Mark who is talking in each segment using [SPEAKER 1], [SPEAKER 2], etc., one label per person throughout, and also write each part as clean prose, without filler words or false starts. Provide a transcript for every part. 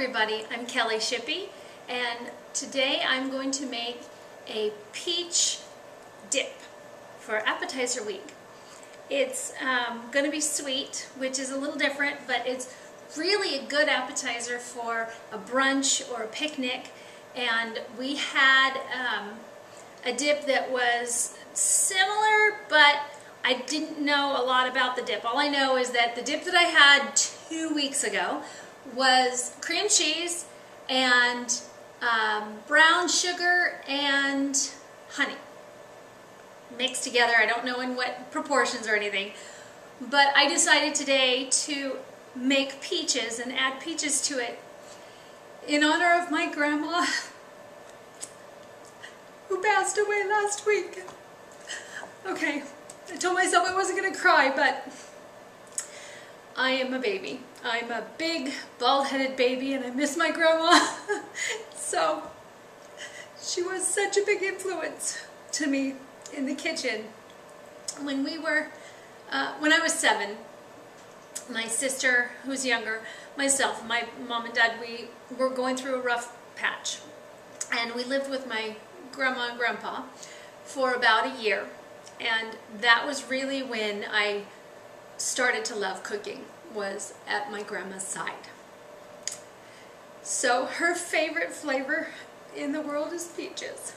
[SPEAKER 1] everybody, I'm Kelly Shippey, and today I'm going to make a peach dip for appetizer week. It's going to be sweet, which is a little different, but it's really a good appetizer for a brunch or a picnic. And we had a dip that was similar, but I didn't know a lot about the dip. All I know is that the dip that I had 2 weeks ago was cream cheese and brown sugar and honey mixed together. I don't know in what proportions or anything, but I decided today to make peaches and add peaches to it in honor of my grandma who passed away last week. Okay, I told myself I wasn't going to cry, but I am a baby. I'm a big, bald-headed baby, and I miss my grandma. So, she was such a big influence to me in the kitchen. When I was 7, my sister, who's younger, myself, my mom and dad, we were going through a rough patch. And we lived with my grandma and grandpa for about a year. And that was really when I started to love cooking, was at my grandma's side. So her favorite flavor in the world is peaches.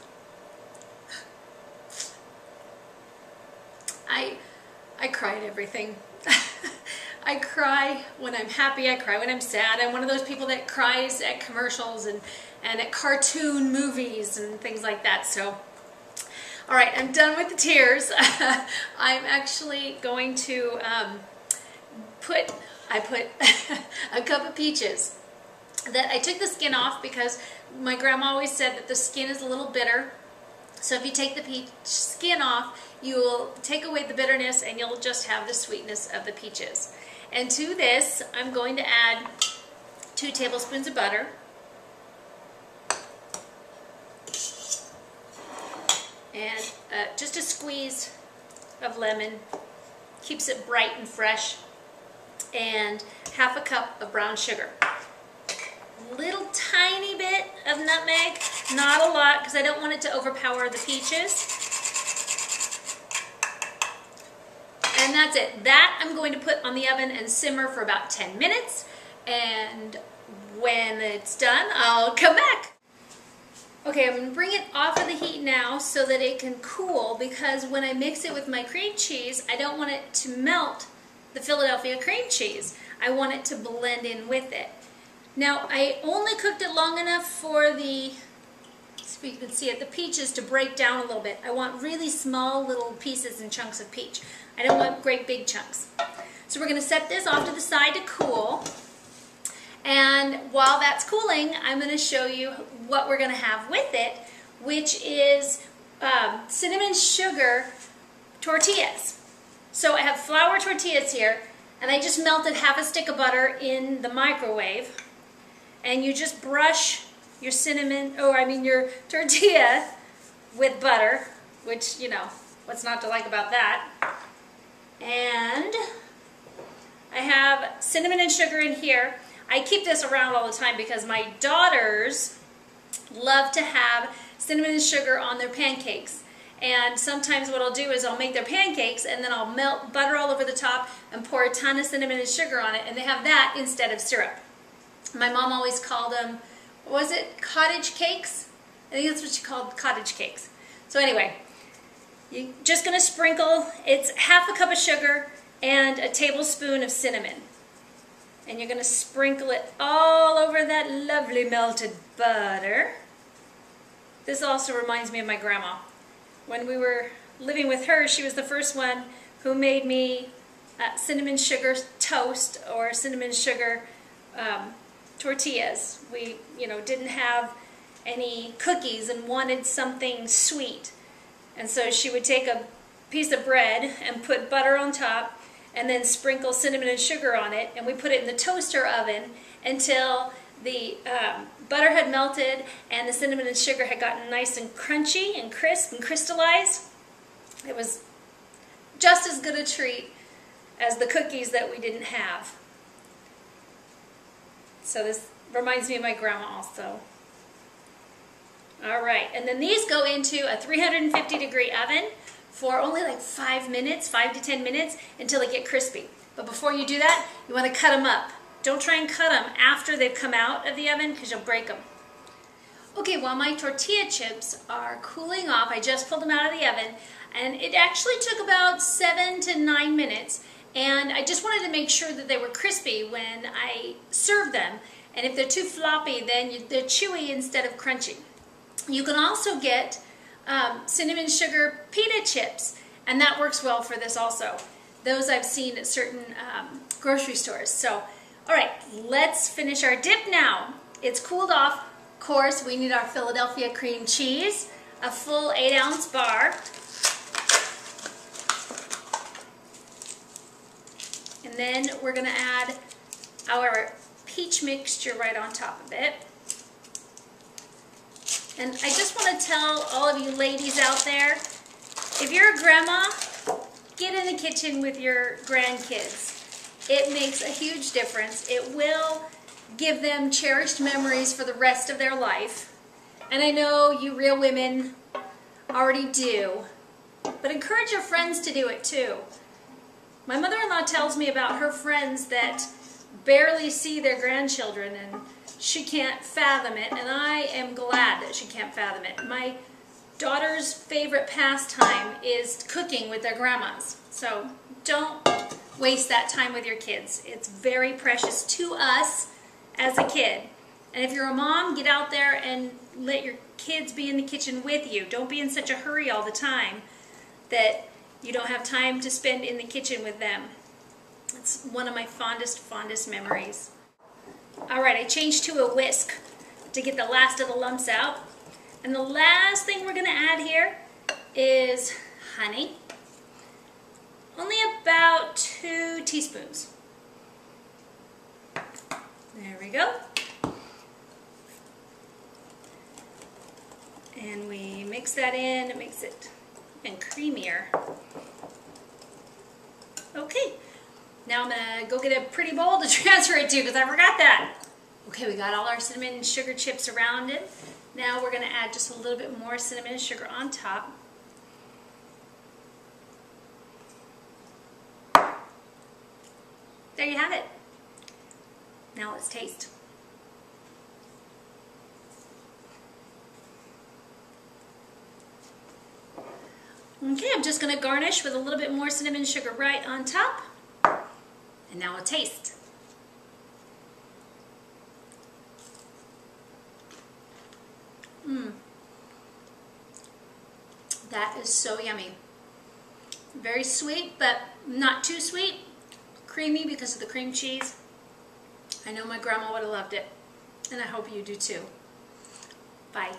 [SPEAKER 1] I cry at everything. I cry when I'm happy, I cry when I'm sad. I'm one of those people that cries at commercials and at cartoon movies and things like that. So, all right, I'm done with the tears. I'm actually going to I put a cup of peaches that I took the skin off because my grandma always said that the skin is a little bitter. So if you take the peach skin off, you will take away the bitterness and you'll just have the sweetness of the peaches. And to this, I'm going to add 2 tablespoons of butter. And just a squeeze of lemon. Keeps it bright and fresh. And half a cup of brown sugar. Little tiny bit of nutmeg, not a lot because I don't want it to overpower the peaches. And that's it. That I'm going to put on the oven and simmer for about 10 minutes. And when it's done, I'll come back. Okay, I'm going to bring it off of the heat now so that it can cool, because when I mix it with my cream cheese, I don't want it to melt the Philadelphia cream cheese. I want it to blend in with it. Now, I only cooked it long enough for the, so you can see it, the peaches to break down a little bit. I want really small little pieces and chunks of peach. I don't want great big chunks. So we're going to set this off to the side to cool. And while that's cooling, I'm going to show you what we're going to have with it, which is cinnamon sugar tortillas. So I have flour tortillas here, and I just melted half a stick of butter in the microwave. And you just brush your your tortilla with butter, which, you know, what's not to like about that. And I have cinnamon and sugar in here. I keep this around all the time because my daughters love to have cinnamon and sugar on their pancakes. And sometimes what I'll do is I'll make their pancakes and then I'll melt butter all over the top and pour a ton of cinnamon and sugar on it, and they have that instead of syrup. My mom always called them, what was it, cottage cakes? I think that's what she called cottage cakes. So anyway, you're just going to sprinkle, it's half a cup of sugar and a tablespoon of cinnamon. And you're going to sprinkle it all over that lovely melted butter. This also reminds me of my grandma. When we were living with her, she was the first one who made me cinnamon sugar toast or cinnamon sugar tortillas. We, didn't have any cookies and wanted something sweet. And so she would take a piece of bread and put butter on top and then sprinkle cinnamon and sugar on it, and we put it in the toaster oven until the butter had melted and the cinnamon and sugar had gotten nice and crunchy and crisp and crystallized. It was just as good a treat as the cookies that we didn't have. So this reminds me of my grandma also. All right, and then these go into a 350-degree oven for only like 5 minutes, 5 to 10 minutes, until they get crispy. But before you do that, you want to cut them up. Don't try and cut them after they've come out of the oven because you'll break them. Okay, while my tortilla chips are cooling off, I just pulled them out of the oven, and it actually took about 7 to 9 minutes, and I just wanted to make sure that they were crispy when I served them, and if they're too floppy, then they're chewy instead of crunchy. You can also get cinnamon sugar pita chips, and that works well for this also. Those I've seen at certain grocery stores. So, all right, let's finish our dip now. It's cooled off. Of course, we need our Philadelphia cream cheese, a full 8-ounce bar. And then we're going to add our peach mixture right on top of it. And I just want to tell all of you ladies out there, if you're a grandma, get in the kitchen with your grandkids. It makes a huge difference. It will give them cherished memories for the rest of their life. And I know you real women already do, but encourage your friends to do it too. My mother-in-law tells me about her friends that barely see their grandchildren and she can't fathom it, and I am glad that she can't fathom it. My daughter's favorite pastime is cooking with their grandmas. So don't waste that time with your kids. It's very precious to us as a kid. And if you're a mom, get out there and let your kids be in the kitchen with you. Don't be in such a hurry all the time that you don't have time to spend in the kitchen with them. It's one of my fondest memories. All right, I changed to a whisk to get the last of the lumps out. And the last thing we're going to add here is honey. Only about 2 teaspoons. There we go. And we mix that in. It makes it even creamier. Okay. Now I'm going to go get a pretty bowl to transfer it to because I forgot that. Okay, we got all our cinnamon and sugar chips around it. Now we're going to add just a little bit more cinnamon and sugar on top. There you have it. Now let's taste. Okay, I'm just going to garnish with a little bit more cinnamon and sugar right on top. And now a taste. That is so yummy. Very sweet, but not too sweet. Creamy because of the cream cheese. I know my grandma would have loved it, and I hope you do too. Bye.